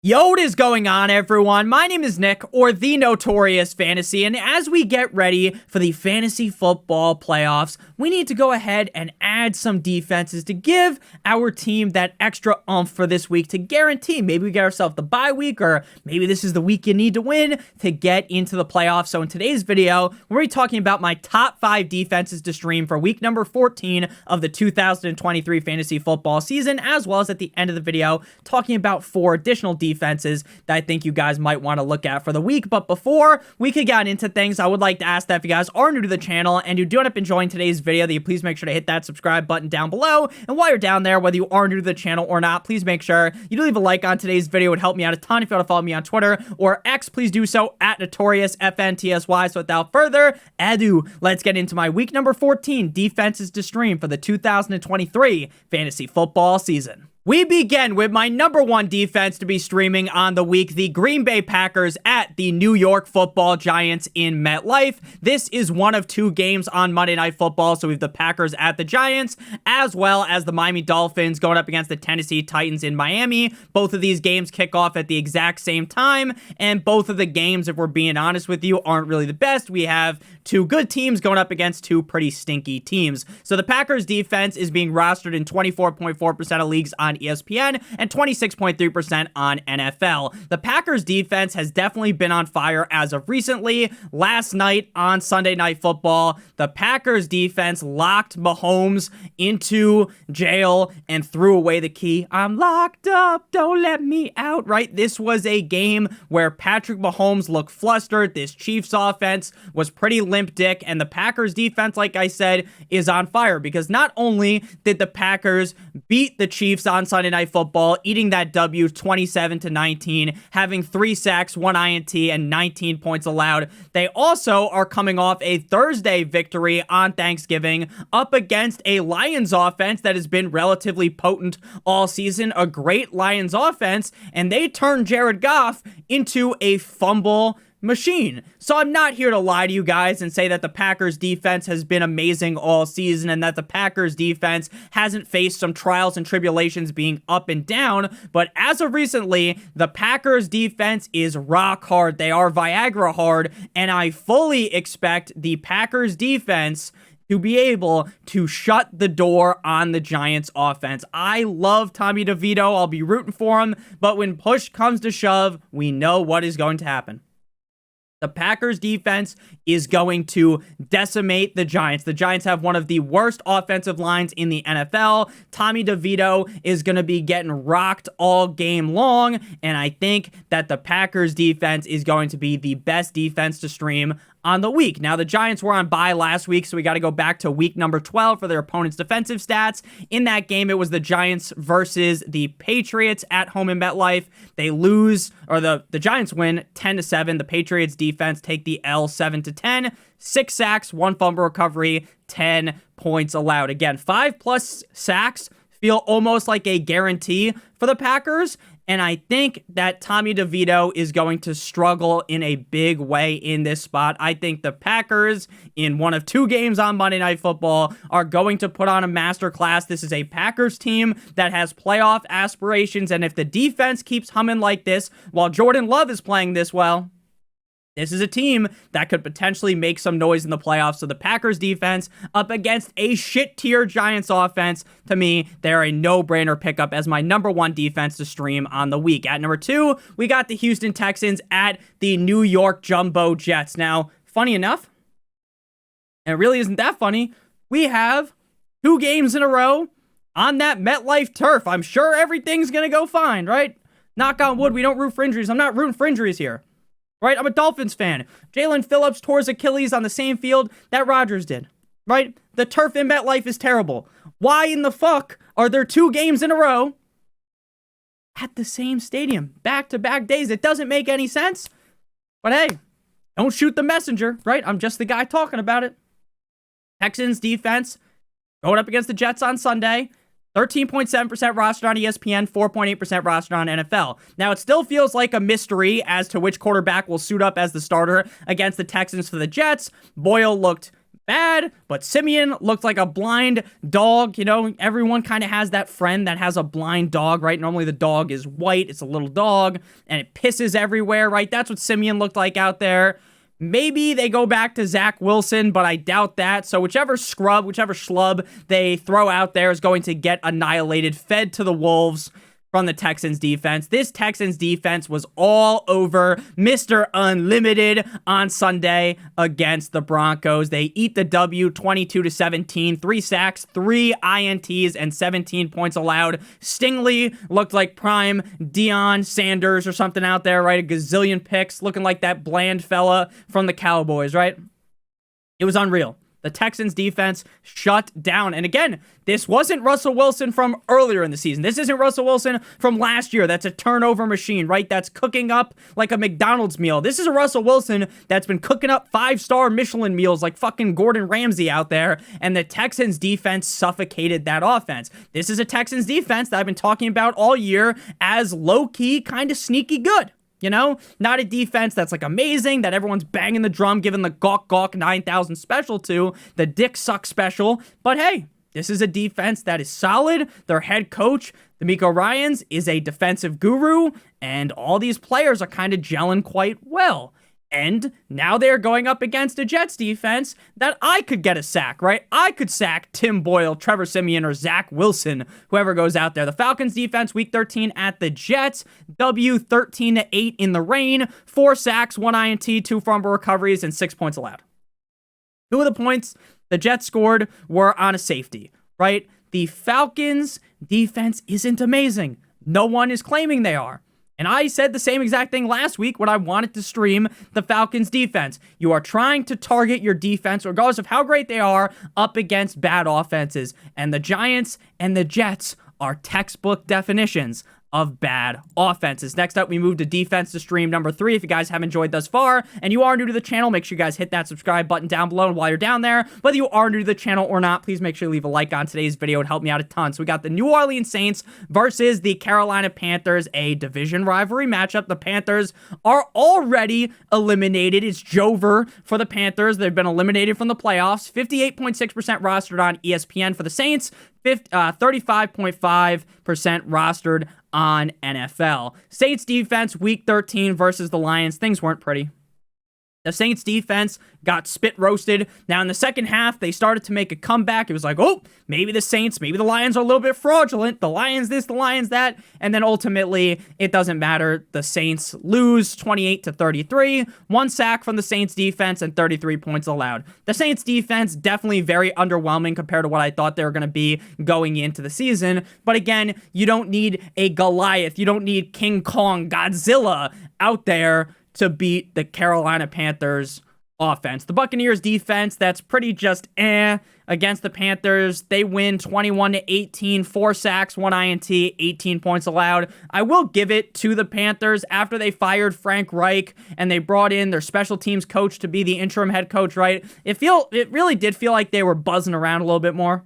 Yo, what is going on, everyone? My name is Nick, or the Notorious Fantasy, and as we get ready for the fantasy football playoffs, we need to go ahead and add some defenses to give our team that extra oomph for this week to guarantee maybe we get ourselves the bye week, or maybe this is the week you need to win to get into the playoffs. So in today's video, we're going to be talking about my top 5 defenses to stream for week number 14 of the 2023 fantasy football season, as well as at the end of the video, talking about 4 additional defenses that I think you guys might want to look at for the week. But before we could get into things, I would like to ask that if you guys are new to the channel and you do end up enjoying today's video, that you please make sure to hit that subscribe button down below. And while you're down there, whether you are new to the channel or not, please make sure you do leave a like on today's video. It would help me out a ton. If you want to follow me on Twitter or X, please do so at NotriousFantasy. So without further ado, let's get into my week number 14 defenses to stream for the 2023 fantasy football season. We begin with my number 1 defense to be streaming on the week, the Green Bay Packers at the New York Football Giants in MetLife. This is one of 2 games on Monday Night Football, so we have the Packers at the Giants, as well as the Miami Dolphins going up against the Tennessee Titans in Miami. Both of these games kick off at the exact same time, and both of the games, if we're being honest with you, aren't really the best. We have 2 good teams going up against 2 pretty stinky teams. So the Packers defense is being rostered in 24.4% of leagues on ESPN and 26.3% on NFL. The Packers defense has definitely been on fire as of recently. Last night on Sunday Night Football, the Packers defense locked Mahomes into jail and threw away the key. I'm locked up, don't let me out, right? This was a game where Patrick Mahomes looked flustered. This Chiefs offense was pretty limp dick, and the Packers defense, like I said, is on fire because not only did the Packers beat the Chiefs on Sunday Night Football, eating that W 27-19, having 3 sacks, 1 INT, and 19 points allowed, they also are coming off a Thursday victory on Thanksgiving up against a Lions offense that has been relatively potent all season, a great Lions offense, and they turned Jared Goff into a fumble machine. So I'm not here to lie to you guys and say that the Packers defense has been amazing all season and that the Packers defense hasn't faced some trials and tribulations being up and down, but as of recently, the Packers defense is rock hard. They are Viagra hard, and I fully expect the Packers defense to be able to shut the door on the Giants offense. I love Tommy DeVito. I'll be rooting for him, but when push comes to shove, we know what is going to happen. The Packers defense is going to decimate the Giants. The Giants have one of the worst offensive lines in the NFL. Tommy DeVito is going to be getting rocked all game long, and I think that the Packers defense is going to be the best defense to stream on the week. Now, the Giants were on bye last week, so we got to go back to week number 12 for their opponent's defensive stats. In that game, it was the Giants versus the Patriots at home in MetLife. They lose, or the Giants win 10-7. The Patriots defense take the L 7-10. 6 sacks, 1 fumble recovery, 10 points allowed. Again, 5+ sacks feel almost like a guarantee for the Packers. And I think that Tommy DeVito is going to struggle in a big way in this spot. I think the Packers, in one of 2 games on Monday Night Football, are going to put on a masterclass. This is a Packers team that has playoff aspirations. And if the defense keeps humming like this while Jordan Love is playing this well, this is a team that could potentially make some noise in the playoffs. So the Packers defense up against a shit-tier Giants offense, to me, they're a no-brainer pickup as my number 1 defense to stream on the week. At number 2, we got the Houston Texans at the New York Jumbo Jets. Now, funny enough, and it really isn't that funny, we have 2 games in a row on that MetLife turf. I'm sure everything's going to go fine, right? Knock on wood, we don't root for injuries. I'm not rooting for injuries here. Right? I'm a Dolphins fan. Jalen Phillips tore his Achilles on the same field that Rodgers did. Right? The turf in MetLife is terrible. Why in the fuck are there 2 games in a row at the same stadium? Back-to-back days. It doesn't make any sense. But hey, don't shoot the messenger, right? I'm just the guy talking about it. Texans defense going up against the Jets on Sunday. 13.7% rostered on ESPN, 4.8% rostered on NFL. Now, it still feels like a mystery as to which quarterback will suit up as the starter against the Texans for the Jets. Boyle looked bad, but Simeon looked like a blind dog. You know, everyone kind of has that friend that has a blind dog, right? Normally the dog is white, it's a little dog, and it pisses everywhere, right? That's what Simeon looked like out there. Maybe they go back to Zach Wilson, but I doubt that. So whichever schlub they throw out there is going to get annihilated, fed to the wolves from the Texans defense. This Texans defense was all over Mr. Unlimited on Sunday against the Broncos. They eat the W 22-17, 3 sacks, 3 INTs, and 17 points allowed. Stingley looked like prime Deion Sanders or something out there, right? A gazillion picks, looking like that bland fella from the Cowboys, right? It was unreal. The Texans defense shut down. And again, this wasn't Russell Wilson from earlier in the season. This isn't Russell Wilson from last year. That's a turnover machine, right? That's cooking up like a McDonald's meal. This is a Russell Wilson that's been cooking up 5-star Michelin meals like fucking Gordon Ramsay out there. And the Texans defense suffocated that offense. This is a Texans defense that I've been talking about all year as low-key, kind of sneaky good. You know, not a defense that's like amazing, that everyone's banging the drum, giving the gawk 9,000 special to, the dick suck special. But hey, this is a defense that is solid. Their head coach, D'Amico Ryans, is a defensive guru, and all these players are kind of gelling quite well. And now they're going up against a Jets defense that I could get a sack, right? I could sack Tim Boyle, Trevor Siemian, or Zach Wilson, whoever goes out there. The Falcons defense, week 13 at the Jets, W 13-8 in the rain, 4 sacks, 1 INT, 2 fumble recoveries, and 6 points allowed. 2 of the points the Jets scored were on a safety, right? The Falcons defense isn't amazing. No one is claiming they are. And I said the same exact thing last week when I wanted to stream the Falcons defense. You are trying to target your defense, regardless of how great they are, up against bad offenses. And the Giants and the Jets are textbook definitions of bad offenses. Next up, we move to defense to stream number 3. If you guys have enjoyed thus far and you are new to the channel, make sure you guys hit that subscribe button down below. And while you're down there, whether you are new to the channel or not, please make sure you leave a like on today's video. It helped me out a ton. So we got the New Orleans Saints versus the Carolina Panthers, a division rivalry matchup. The Panthers are already eliminated. It's Jover for the Panthers. They've been eliminated from the playoffs. 58.6% rostered on ESPN for the Saints. 35.5% rostered on NFL. Saints defense, week 13 versus the Lions. Things weren't pretty. The Saints defense got spit roasted. Now in the second half, they started to make a comeback. It was like, oh, maybe the Saints, maybe the Lions are a little bit fraudulent. The Lions this, the Lions that. And then ultimately, it doesn't matter. The Saints lose 28-33. 1 sack from the Saints defense and 33 points allowed. The Saints defense definitely very underwhelming compared to what I thought they were going to be going into the season. But again, you don't need a Goliath. You don't need King Kong, Godzilla out there to beat the Carolina Panthers offense. The Buccaneers defense, that's pretty just against the Panthers. They win 21-18, 4 sacks, 1 INT, 18 points allowed. I will give it to the Panthers after they fired Frank Reich and they brought in their special teams coach to be the interim head coach, right? It really did feel like they were buzzing around a little bit more.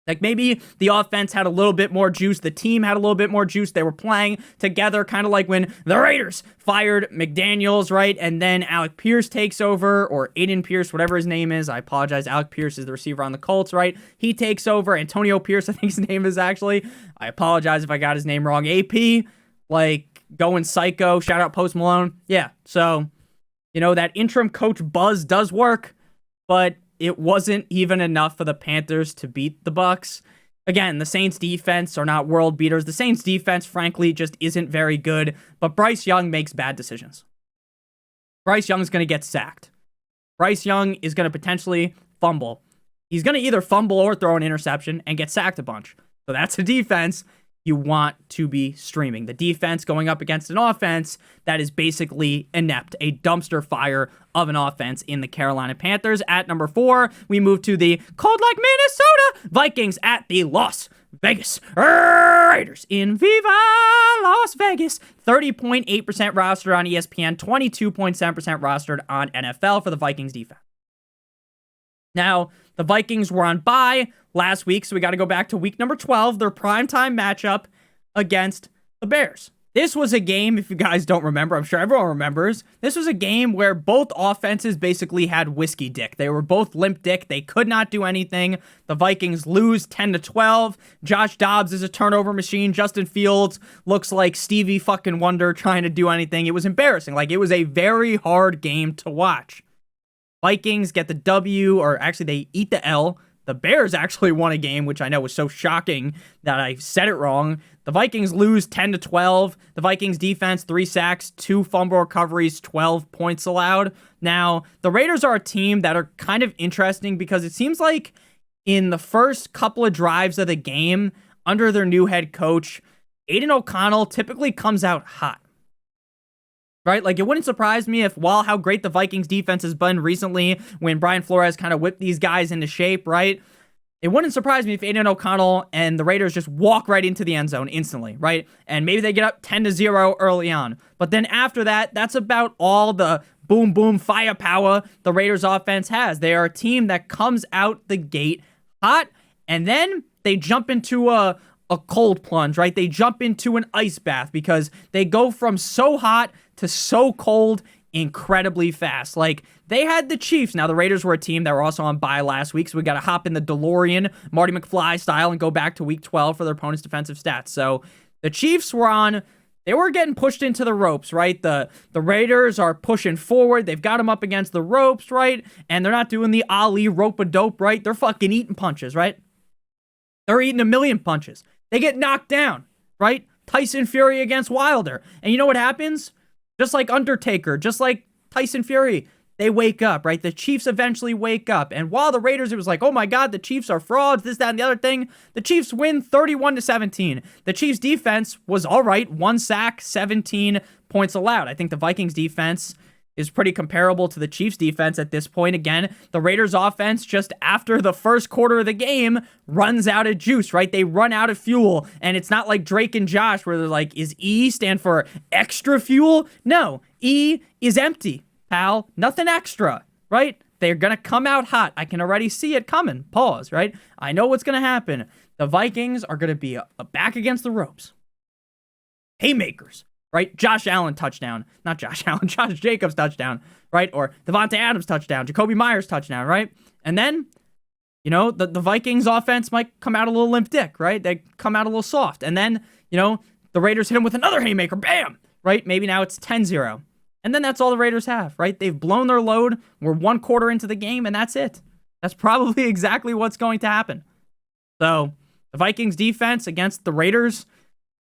Like maybe the offense had a little bit more juice. The team had a little bit more juice. They were playing together, kind of like when the Raiders fired McDaniels, right? And then Alec Pierce takes over, or Aiden Pierce, whatever his name is. I apologize. Alec Pierce is the receiver on the Colts, right? He takes over. Antonio Pierce, I think his name is actually. I apologize if I got his name wrong. AP, like going psycho. Shout out Post Malone. Yeah, so, you know, that interim coach buzz does work, but it wasn't even enough for the Panthers to beat the Bucs. Again, the Saints defense are not world beaters. The Saints defense, frankly, just isn't very good, but Bryce Young makes bad decisions. Bryce Young is going to get sacked. Bryce Young is going to potentially fumble. He's going to either fumble or throw an interception and get sacked a bunch. So that's a defense you want to be streaming. The defense going up against an offense that is basically inept, a dumpster fire of an offense in the Carolina Panthers. At number 4, we move to the cold like Minnesota Vikings at the Las Vegas Raiders in Viva Las Vegas. 30.8% rostered on ESPN, 22.7% rostered on NFL for the Vikings defense. Now, the Vikings were on bye last week, so we got to go back to week number 12, their primetime matchup against the Bears. This was a game, if you guys don't remember, I'm sure everyone remembers, this was a game where both offenses basically had whiskey dick. They were both limp dick. They could not do anything. The Vikings lose 10-12. Josh Dobbs is a turnover machine. Justin Fields looks like Stevie fucking Wonder trying to do anything. It was embarrassing. Like, it was a very hard game to watch. Vikings get the W, or actually they eat the L. The Bears actually won a game, which I know was so shocking that I said it wrong. The Vikings lose 10-12. The Vikings defense, 3 sacks, 2 fumble recoveries, 12 points allowed. Now, the Raiders are a team that are kind of interesting because it seems like in the first couple of drives of the game, under their new head coach, Aiden O'Connell typically comes out hot. Right? Like, it wouldn't surprise me if, while how great the Vikings defense has been recently when Brian Flores kind of whipped these guys into shape, right? It wouldn't surprise me if Aiden O'Connell and the Raiders just walk right into the end zone instantly, right? And maybe they get up 10-0 early on. But then after that, that's about all the boom, boom, firepower the Raiders offense has. They are a team that comes out the gate hot, and then they jump into a cold plunge, right? They jump into an ice bath because they go from so hot to so cold incredibly fast. Like, they had the Chiefs. Now, the Raiders were a team that were also on bye last week, so we got to hop in the DeLorean, Marty McFly style, and go back to week 12 for their opponent's defensive stats. So the Chiefs were they were getting pushed into the ropes, right? The Raiders are pushing forward. They've got them up against the ropes, right? And they're not doing the Ali rope-a-dope, right? They're fucking eating punches, right? They're eating a million punches. They get knocked down, right? Tyson Fury against Wilder. And you know what happens? Just like Undertaker, just like Tyson Fury, they wake up, right? The Chiefs eventually wake up. And while the Raiders, it was like, oh my God, the Chiefs are frauds, this, that, and the other thing. The Chiefs win 31-17. The Chiefs defense was all right. 1 sack, 17 points allowed. I think the Vikings defense is pretty comparable to the Chiefs defense at this point. Again, the Raiders offense, just after the first quarter of the game, runs out of juice, right? They run out of fuel, and it's not like Drake and Josh where they're like, is E stand for extra fuel? No, E is empty, pal. Nothing extra, right? They're going to come out hot. I can already see it coming. Pause, right? I know what's going to happen. The Vikings are going to be back against the ropes. Haymakers. Right? Josh Allen touchdown. Not Josh Allen. Josh Jacobs touchdown. Right? Or Devontae Adams touchdown. Jacoby Myers touchdown. Right? And then, you know, the Vikings offense might come out a little limp dick. Right? They come out a little soft. And then, you know, the Raiders hit him with another haymaker. Bam! Right? Maybe now it's 10-0. And then that's all the Raiders have. Right? They've blown their load. We're 1 quarter into the game, and that's it. That's probably exactly what's going to happen. So, the Vikings defense against the Raiders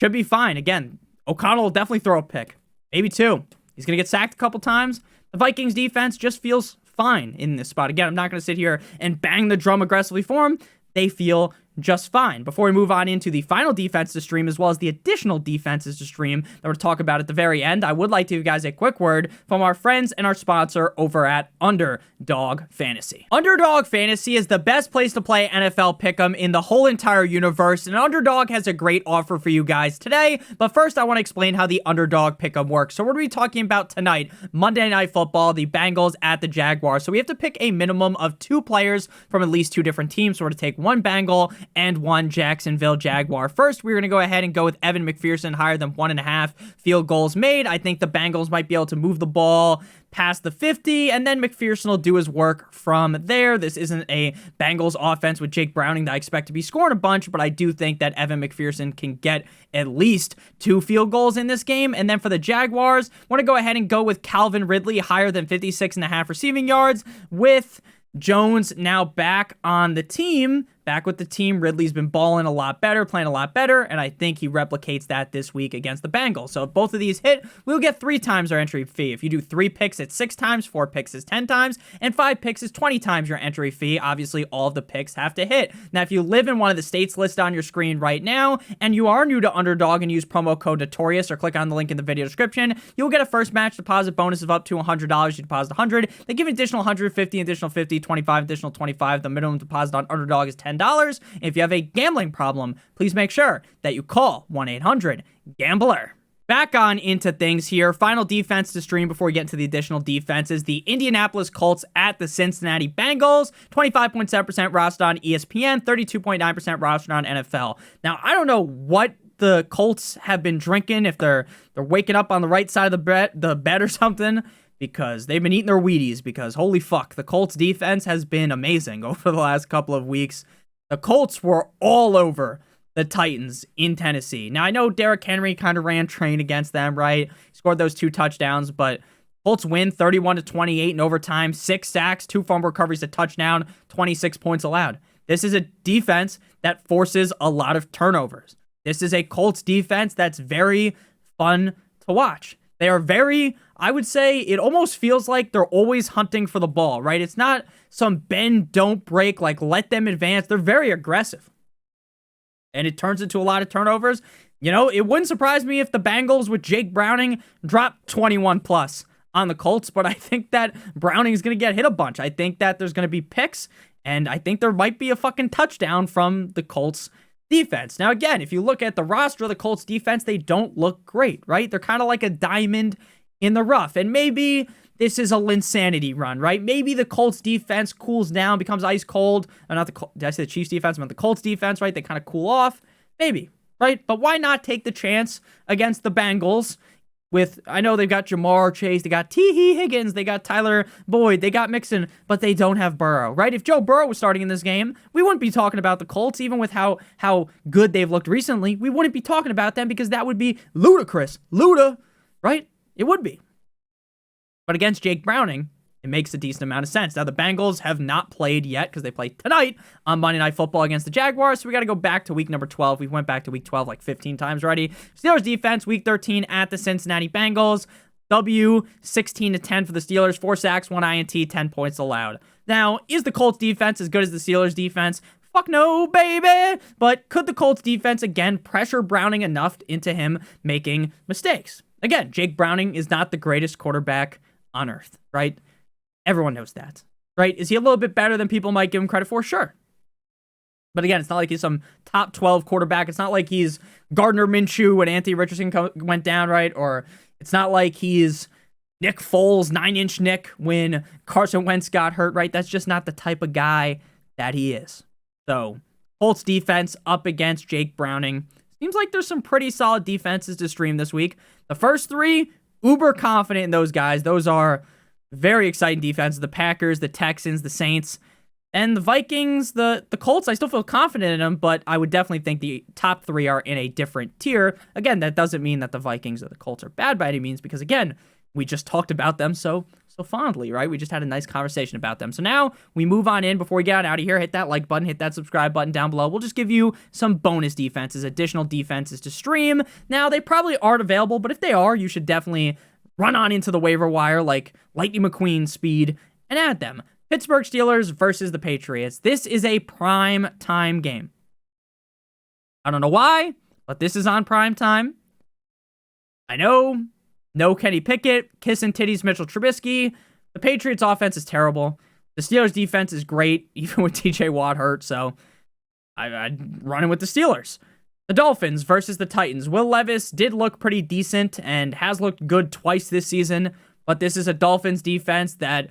should be fine. Again, O'Connell will definitely throw a pick. Maybe 2. He's going to get sacked a couple times. The Vikings defense just feels fine in this spot. Again, I'm not going to sit here and bang the drum aggressively for him. They feel just fine. Before we move on into the final defense to stream, as well as the additional defenses to stream that we'll talk about at the very end, I would like to give you guys a quick word from our friends and our sponsor over at Underdog Fantasy. Underdog Fantasy is the best place to play NFL Pick'em in the whole entire universe, and Underdog has a great offer for you guys today. But first, I want to explain how the Underdog Pick'em works. So what are we talking about tonight? Monday Night Football, the Bengals at the Jaguars. So we have to pick a minimum of 2 players from at least 2 different teams. So we're to take 1 Bengal and 1 Jacksonville Jaguar. First, we're going to go ahead and go with Evan McPherson, higher than 1.5 field goals made. I think the Bengals might be able to move the ball past the 50, and then McPherson will do his work from there. This isn't a Bengals offense with Jake Browning that I expect to be scoring a bunch, but I do think that Evan McPherson can get at least 2 field goals in this game. And then for the Jaguars, I want to go ahead and go with Calvin Ridley, higher than 56.5 receiving yards, with Jones now back on the team. Back with the team, Ridley's been balling a lot better, playing a lot better, and I think he replicates that this week against the Bengals. So if both of these hit, we'll get 3 times our entry fee. If you do 3 picks, it's 6 times, 4 picks is 10 times, and 5 picks is 20 times your entry fee. Obviously, all of the picks have to hit. Now, if you live in one of the states listed on your screen right now, and you are new to Underdog and use promo code Notorious, or click on the link in the video description, you'll get a first match deposit bonus of up to $100. You deposit $100. They give an additional $150, additional $50, $25, additional $25. The minimum deposit on Underdog is $10. If you have a gambling problem, please make sure that you call 1-800-GAMBLER. Back on into things here. Final defense to stream before we get into the additional defenses. The Indianapolis Colts at the Cincinnati Bengals. 25.7% rostered on ESPN, 32.9% rostered on NFL. Now, I don't know what the Colts have been drinking, if they're waking up on the right side of the bed or something, because they've been eating their Wheaties, because holy fuck, the Colts defense has been amazing over the last couple of weeks. The Colts were all over the Titans in Tennessee. Now, I know Derrick Henry kind of ran train against them, right? He scored those 2 touchdowns, but Colts win 31-28 in overtime, 6 sacks, 2 fumble recoveries, a touchdown, 26 points allowed. This is a defense that forces a lot of turnovers. This is a Colts defense that's very fun to watch. They are very, I would say, it almost feels like they're always hunting for the ball, right? It's not some bend, don't break, like let them advance. They're very aggressive. And it turns into a lot of turnovers. You know, it wouldn't surprise me if the Bengals with Jake Browning dropped 21 plus on the Colts, but I think that Browning is going to get hit a bunch. I think that there's going to be picks, and I think there might be a fucking touchdown from the Colts defense. Now, again, if you look at the roster of the Colts defense, they don't look great, right? They're kind of like a diamond in the rough. And maybe this is a Linsanity run, right? Maybe the Colts defense cools down, becomes ice cold. Did I say the Chiefs defense? I meant the Colts defense, right? They kind of cool off. Maybe, right? But why not take the chance against the Bengals? I know they've got Jamar Chase, they got T. Higgins, they got Tyler Boyd, they got Mixon, but they don't have Burrow, right? If Joe Burrow was starting in this game, we wouldn't be talking about the Colts, even with how good they've looked recently. We wouldn't be talking about them because that would be ludicrous. Right? It would be. But against Jake Browning, it makes a decent amount of sense. Now, the Bengals have not played yet because they play tonight on Monday Night Football against the Jaguars, so we got to go back to week number 12. We went back to week 12 like 15 times already. Steelers defense, week 13 at the Cincinnati Bengals. W, 16-10 for the Steelers, 4 sacks, 1 INT, 10 points allowed. Now, is the Colts defense as good as the Steelers defense? Fuck no, baby! But could the Colts defense, again, pressure Browning enough into him making mistakes? Again, Jake Browning is not the greatest quarterback on earth, right? Everyone knows that, right? Is he a little bit better than people might give him credit for? Sure. But again, it's not like he's some top 12 quarterback. It's not like he's Gardner Minshew when Anthony Richardson went down, right? Or it's not like he's Nick Foles, 9-inch Nick when Carson Wentz got hurt, right? That's just not the type of guy that he is. So, Colts defense up against Jake Browning. Seems like there's some pretty solid defenses to stream this week. The first 3, uber confident in those guys. Those are very exciting defenses. The Packers, the Texans, the Saints, and the Vikings, the Colts. I still feel confident in them, but I would definitely think the top 3 are in a different tier. Again, that doesn't mean that the Vikings or the Colts are bad by any means, because again, we just talked about them so fondly, right? We just had a nice conversation about them. So now we move on in. Before we get out of here, hit that like button, hit that subscribe button down below. We'll just give you some bonus defenses, additional defenses to stream. Now, they probably aren't available, but if they are, you should definitely run on into the waiver wire like Lightning McQueen speed and add them. Pittsburgh Steelers versus the Patriots. This is a prime time game. I don't know why, but this is on prime time. I know, no Kenny Pickett, kissing titties Mitchell Trubisky. The Patriots offense is terrible. The Steelers defense is great, even with TJ Watt hurt, so I'd run in with the Steelers. The Dolphins versus the Titans. Will Levis did look pretty decent and has looked good twice this season, but this is a Dolphins defense that,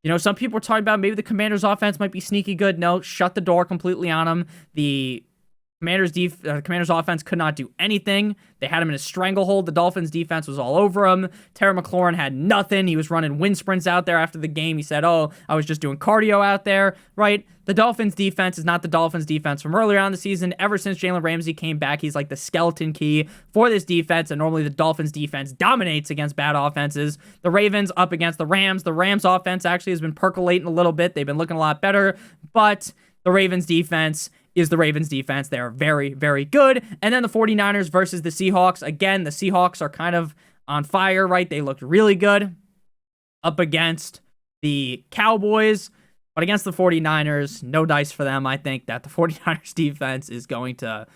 you know, some people are talking about maybe the Commanders offense might be sneaky good. No, shut the door completely on them. The Commanders offense could not do anything. They had him in a stranglehold. The Dolphins defense was all over him. Terry McLaurin had nothing. He was running wind sprints out there after the game. He said, "Oh, I was just doing cardio out there," right? The Dolphins defense is not the Dolphins defense from earlier on in the season. Ever since Jalen Ramsey came back, he's like the skeleton key for this defense, and normally the Dolphins defense dominates against bad offenses. The Ravens up against the Rams. The Rams offense actually has been percolating a little bit. They've been looking a lot better, but the Ravens defense is the Ravens defense. They are very, very good. And then the 49ers versus the Seahawks. Again, the Seahawks are kind of on fire, right? They looked really good up against the Cowboys. But against the 49ers, no dice for them. I think that the 49ers defense is going to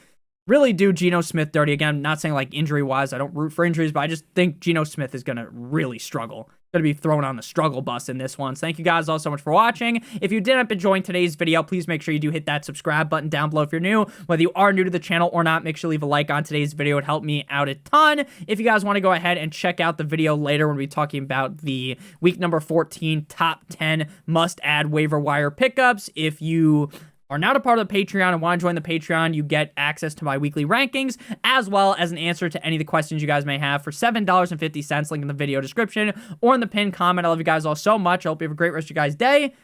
really do Geno Smith dirty. Again, not saying like injury-wise. I don't root for injuries, but I just think Geno Smith is going to really struggle. Going to be thrown on the struggle bus in this one. So thank you guys all so much for watching. If you didn't enjoy today's video, please make sure you do hit that subscribe button down below if you're new. Whether you are new to the channel or not, make sure you leave a like on today's video. It would help me out a ton. If you guys want to go ahead and check out the video later when we're talking about the week number 14 top 10 must-add waiver wire pickups. If you are not a part of the Patreon and want to join the Patreon, you get access to my weekly rankings, as well as an answer to any of the questions you guys may have for $7.50, link in the video description or in the pinned comment. I love you guys all so much. I hope you have a great rest of your guys' day.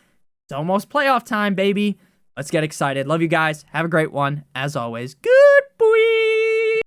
It's almost playoff time, baby. Let's get excited. Love you guys. Have a great one. As always, good boy.